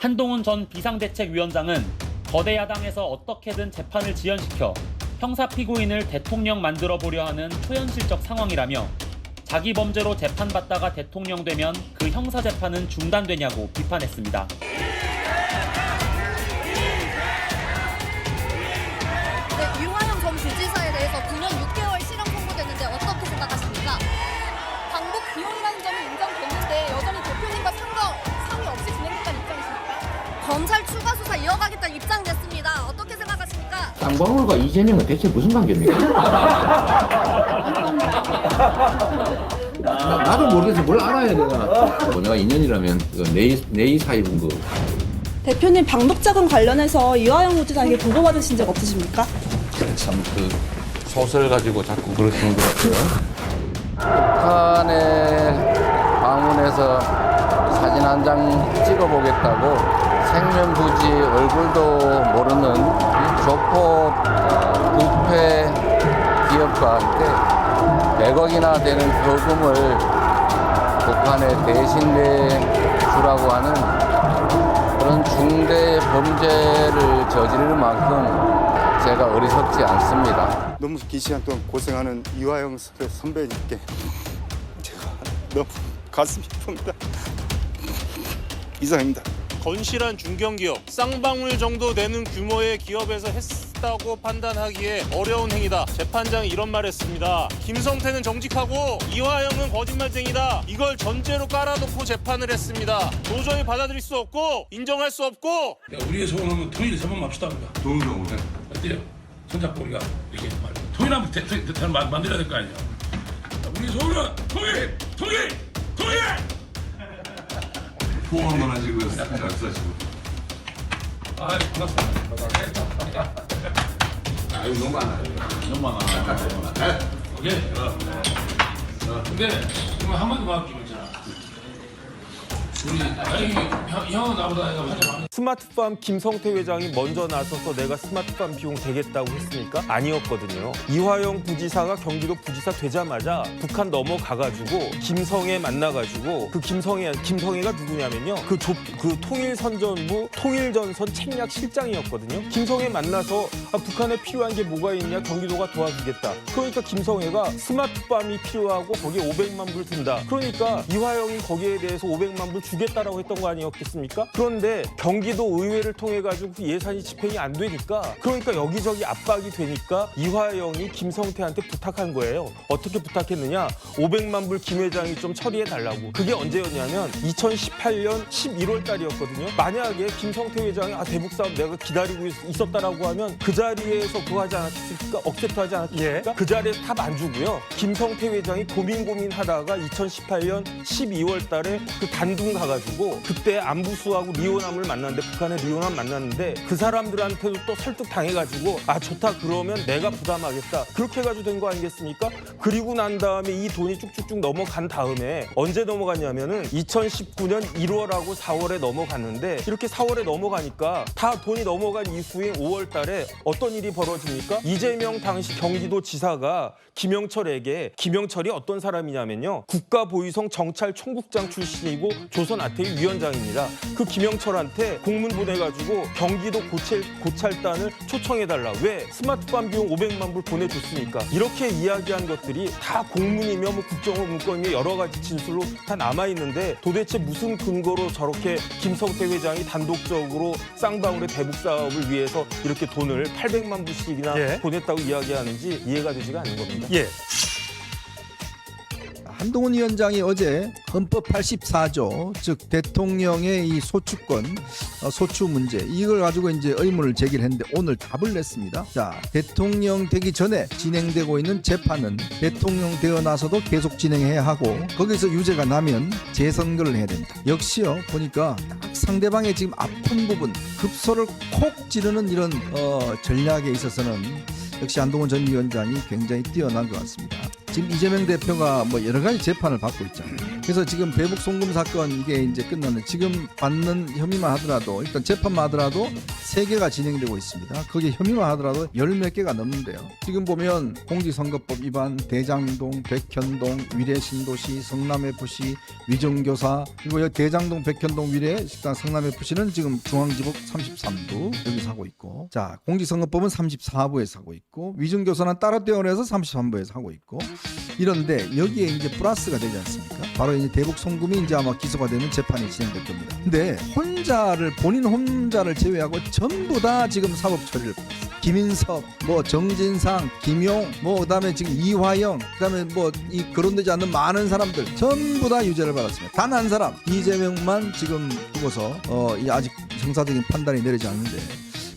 한동훈 전 비상대책위원장은 거대 야당에서 어떻게든 재판을 지연시켜 형사 피고인을 대통령 만들어 보려 하는 초현실적 상황이라며 자기 범죄로 재판받다가 대통령 되면 그 형사 재판은 중단되냐고 비판했습니다. 네, 유화영 전 부지사에 대해서 9년 6개월 실형 선고됐는데 어떻게 생각하십니까? 방북 비용이라는 점이 인정됐는데 여전히 대표님과 상의 없이 진행된다는 입장이십니까? 검찰 추가 수사 이어가겠다는 입장 냈습니다. 어떻게 생각하십니까? 쌍방울과 이재명은 대체 무슨 관계입니까? 나도 모르겠어. 뭘 알아야 되나? 내가 2년이라면 내의 사입은 거. 대표님 방북 자금 관련해서 이화영 후지사에게 보고받으신 적 없으십니까? 참 소설 가지고 자꾸 그러시는 것 같아요. 북한에 방문해서 사진 한 장 찍어보겠다고 생면부지 얼굴도 모르는 조폭 부패 기업과 함께 100억이나 되는 벌금을 북한에 대신 내주라고 하는 그런 중대 범죄를 저지르는 만큼 제가 어리석지 않습니다. 너무 긴 시간 동안 고생하는 이화영 선배님께 제가 너무 가슴이 아픕니다. 이상입니다. 건실한 중견기업, 쌍방울 정도 되는 규모의 기업에서 했다고 판단하기에 어려운 행위다. 재판장이 이런 말 했습니다. 김성태는 정직하고 이화영은 거짓말쟁이다. 이걸 전제로 깔아놓고 재판을 했습니다. 도저히 받아들일 수 없고 인정할 수 없고. 우리의 소원은 통일을 세번합시다. 동경우는 어때요? 손잡고 우리가 이렇게 통일하면 대통령 만들어야 될 거 아니에요. 우리의 소원은 통일! 통일! 통일! 후원 거나 지금 잘 쓰시고. 아이, 반갑습니다. 아유 너무 많아요. 너무 많아. 오케이. 근데 그럼 한마디만 할게요. 우리 형은 나보다 내가 한참 많이. 스마트팜 김성태 회장이 먼저 나서서 내가 스마트팜 비용 되겠다고 했습니까? 아니었거든요. 이화영 부지사가 경기도 부지사 되자마자 북한 넘어가가지고 김성애 만나가지고 그 김성애가 누구냐면요. 그 통일선전부 통일전선 책략 실장이었거든요. 김성애 만나서 북한에 필요한 게 뭐가 있냐 경기도가 도와주겠다. 그러니까 김성애가 스마트팜이 필요하고 거기에 500만 불 든다. 그러니까 이화영이 거기에 대해서 500만 불 주겠다라고 했던 거 아니었겠습니까? 그런데 경기도 의회를 통해 가지고 그 예산이 집행이 안 되니까 그러니까 여기저기 압박이 되니까 이화영이 김성태한테 부탁한 거예요. 어떻게 부탁했느냐? 500만 불 김 회장이 좀 처리해 달라고. 그게 언제였냐면 2018년 11월 달이었거든요. 만약에 김성태 회장이 대북 사업 내가 기다리고 있었다라고 하면 그 자리에서 그거 하지 않았습니까? 억셉트하지 않았습니까? 예. 그 자리에서 답 안 주고요. 김성태 회장이 고민하다가 2018년 12월 달에 그 단둥 가가지고 그때 안부수하고 리오남을 만났는데 북한의 리오남 만났는데 그 사람들한테도 또 설득 당해가지고 좋다 그러면 내가 부담하겠다 그렇게 해가지고 된 거 아니겠습니까? 그리고 난 다음에 이 돈이 쭉쭉쭉 넘어간 다음에 언제 넘어갔냐면은 2019년 1월하고 4월에 넘어갔는데 이렇게 4월에 넘어가니까 다 돈이 넘어간 이후인 5월 달에 어떤 일이 벌어집니까? 이재명 당시 경기도지사가 김영철이 어떤 사람이냐면요. 국가보위성 정찰총국장 출신이고 조선 아태의 위원장입니다. 그 김영철한테 공문 보내가지고 경기도 고찰단을 초청해달라. 왜? 스마트팜 비용 500만 불 보내줬으니까. 이렇게 이야기한 것들이 다 공문이며 국정원 문건이며 여러 가지 진술로 다 남아있는데 도대체 무슨 근거로 저렇게 김성태 회장이 단독적으로 쌍방울의 대북 사업을 위해서 이렇게 돈을 800만 불씩이나 보냈다고 이야기하는지 이해가 되지가 않는 겁니다. 예. 한동훈 위원장이 어제 헌법 84조 즉 대통령의 이 소추권 소추 문제 이걸 가지고 이제 의문을 제기했는데 오늘 답을 냈습니다. 자, 대통령 되기 전에 진행되고 있는 재판은 대통령 되어 나서도 계속 진행해야 하고 거기서 유죄가 나면 재선거를 해야 된다. 역시요 보니까 딱 상대방의 지금 아픈 부분 급소를 콕 찌르는 이런 전략에 있어서는 역시 한동훈 전 위원장이 굉장히 뛰어난 것 같습니다. 지금 이재명 대표가 여러 가지 재판을 받고 있잖아요. 그래서 지금 대북 송금 사건 이게 이제 끝났는데 지금 받는 혐의만 하더라도 일단 재판만 하더라도 3개가 진행되고 있습니다. 거기에 혐의만 하더라도 10몇 개가 넘는데요. 지금 보면 공직선거법 위반, 대장동, 백현동, 위례신도시, 성남FC, 위정교사 그리고 여기 대장동, 백현동, 위례 식당 성남FC는 지금 중앙지법 33부 여기서 하고 있고 자 공직선거법은 34부에서 하고 있고 위정교사는 따로 떼어내서 33부에서 하고 있고 이런데 여기에 이제 플러스가 되지 않습니까? 바로 이제 대북 송금이 이제 아마 기소가 되면 재판이 진행될 겁니다. 근데 본인 혼자를 제외하고 전부 다 지금 사법 처리를 받았어요. 김인석, 뭐 정진상, 김용, 뭐 그다음에 지금 이화영, 그다음에 뭐 이 거론되지 않는 많은 사람들 전부 다 유죄를 받았습니다. 단 한 사람 이재명만 지금 두고서 이 아직 형사적인 판단이 내리지 않는데.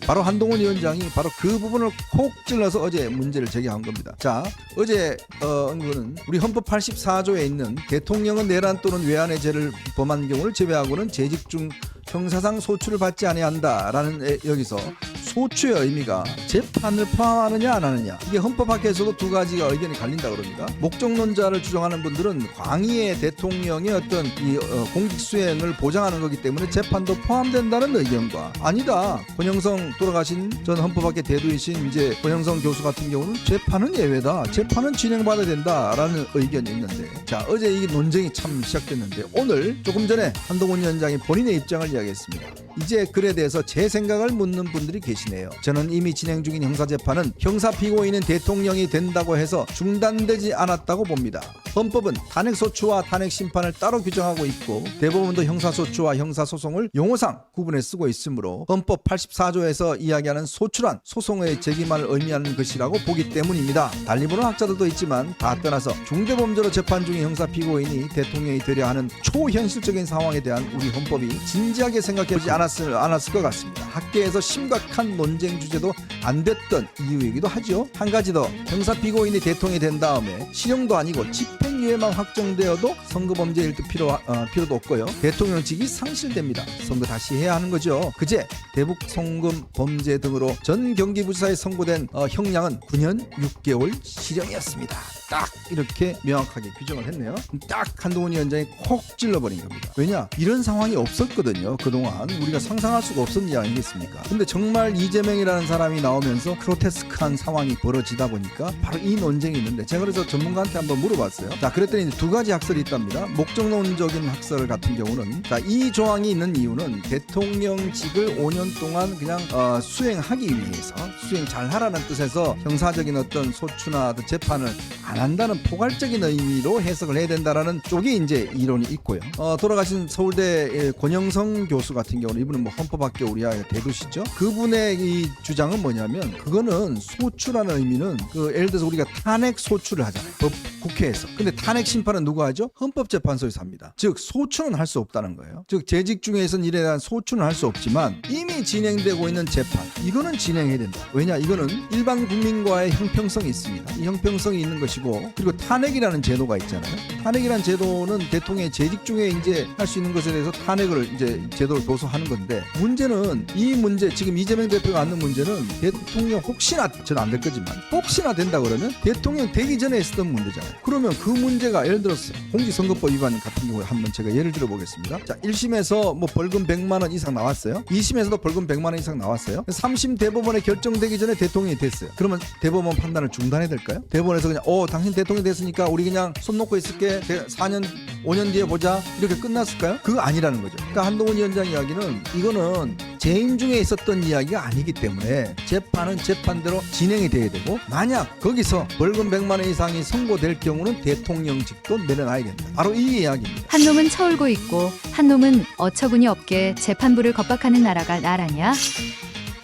바로 한동훈 위원장이 바로 그 부분을 콕 찔러서 어제 문제를 제기한 겁니다. 자, 어제 언급은 우리 헌법 84조에 있는 대통령은 내란 또는 외환의 죄를 범한 경우를 제외하고는 재직 중 형사상 소추를 받지 아니한다라는 여기서 소추의 의미가 재판을 포함하느냐 안 하느냐 이게 헌법학에서도 두 가지가 의견이 갈린다 그럽니다. 목적론자를 주장하는 분들은 광의의 대통령의 어떤 이 공직 수행을 보장하는 거기 때문에 재판도 포함된다는 의견과 아니다 권영성 돌아가신 전 헌법학계 대두이신 이제 권영성 교수 같은 경우는 재판은 예외다 재판은 진행받아야 된다라는 의견이 있는데 자 어제 이 논쟁이 참 시작됐는데 오늘 조금 전에 한동훈 위원장이 본인의 입장을 이야기했습니다. 이제 글에 대해서 제 생각을 묻는 분들이 계시네요. 저는 이미 진행 중인 형사재판은 형사 피고인은 대통령이 된다고 해서 중단되지 않았다고 봅니다. 헌법은 탄핵소추와 탄핵심판을 따로 규정하고 있고 대법원도 형사소추와 형사소송을 용어상 구분해 쓰고 있으므로 헌법 84조에서 이야기하는 소추란 소송의 제기만을 의미하는 것이라고 보기 때문입니다. 달리 보는 학자들도 있지만 다 떠나서 중대범죄로 재판 중인 형사 피고인이 대통령이 되려 하는 초현실적인 상황에 대한 우리 헌법이 진지하게 생각해보지 않았을 것 같습니다. 학계에서 심각한 논쟁 주제도 안 됐던 이유이기도 하죠. 한 가지 더 형사 피고인이 대통령이 된 다음에 실형도 아니고 집행유예만 확정되어도 선거범죄일 듯 필요도 없고요. 대통령직이 상실됩니다. 선거 다시 해야 하는 거죠. 그제 대북 송금 범죄 등으로 전 경기부지사에 선고된 형량은 9년 6개월 실형이었습니다. 딱 이렇게 명확하게 규정을 했네요. 딱 한동훈 위원장이 콕 찔러버린 겁니다. 왜냐? 이런 상황이 없었거든요. 그동안 우리가 상상할 수가 없었는 일 아니겠습니까? 근데 정말 이재명이라는 사람이 나오면서 크로테스크한 상황이 벌어지다 보니까 바로 이 논쟁이 있는데 제가 그래서 전문가한테 한번 물어봤어요. 자, 그랬더니 두 가지 학설이 있답니다. 목적론적인 학설 같은 경우는 자, 이 조항이 있는 이유는 대통령직을 5년 동안 그냥 수행하기 위해서 수행 잘 하라는 뜻에서 형사적인 어떤 소추나 재판을 안 한다는 포괄적인 의미로 해석을 해야 된다라는 쪽이 이제 이론이 있고요. 돌아가신 서울대 권영성 교수 같은 경우는 이분은 뭐 헌법학계 우리 아이가 대두시죠. 그분의 이 주장은 뭐냐면 그거는 소추라는 의미는 예를 들어서 우리가 탄핵 소추를 하잖아요. 국회에서. 근데 탄핵 심판은 누가 하죠? 헌법재판소에서 합니다. 즉 소추는 할 수 없다는 거예요. 즉 재직 중에선 일에 대한 소추는 할 수 없지만 이미 진행되고 있는 재판 이거는 진행해야 된다. 왜냐? 이거는 일반 국민과의 형평성이 있습니다. 이 형평성이 있는 것이고 그리고 탄핵이라는 제도가 있잖아요. 탄핵이라는 제도는 대통령의 재직 중에 이제 할 수 있는 것에 대해서 탄핵을 이제 제도를 도서하는 건데 문제는 이 문제 지금 이재명 대표가 안는 문제는 대통령 혹시나 저는 안 될 거지만 혹시나 된다 그러면 대통령 되기 전에 있었던 문제잖아요. 그러면 그 문제가 예를 들어서 공직선거법 위반 같은 경우에 한번 제가 예를 들어보겠습니다. 자, 1심에서 뭐 벌금 100만 원 이상 나왔어요. 2심에서도 벌금 100만 원 이상 나왔어요. 3심 대법원에 결정되기 전에 대통령이 됐어요. 그러면 대법원 판단을 중단해야 될까요? 대법원에서 그냥 당신 대통령이 됐으니까 우리 그냥 손 놓고 있을게 4년 5년 뒤에 보자 이렇게 끝났을까요? 그거 아니라는 거죠. 그러니까 한동훈 위원장 이야기는 이거는 재임 중에 있었던 이야기가 아니기 때문에 재판은 재판대로 진행이 돼야 되고 만약 거기서 벌금 100만 원 이상이 선고될 경우는 대통령직도 내려놔야 된다. 바로 이 이야기입니다. 한 놈은 처울고 있고 한 놈은 어처구니 없게 재판부를 겁박하는 나라가 나라냐?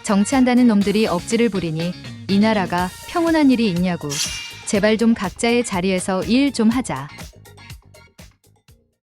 정치한다는 놈들이 억지를 부리니 이 나라가 평온한 일이 있냐고. 제발 좀 각자의 자리에서 일 좀 하자.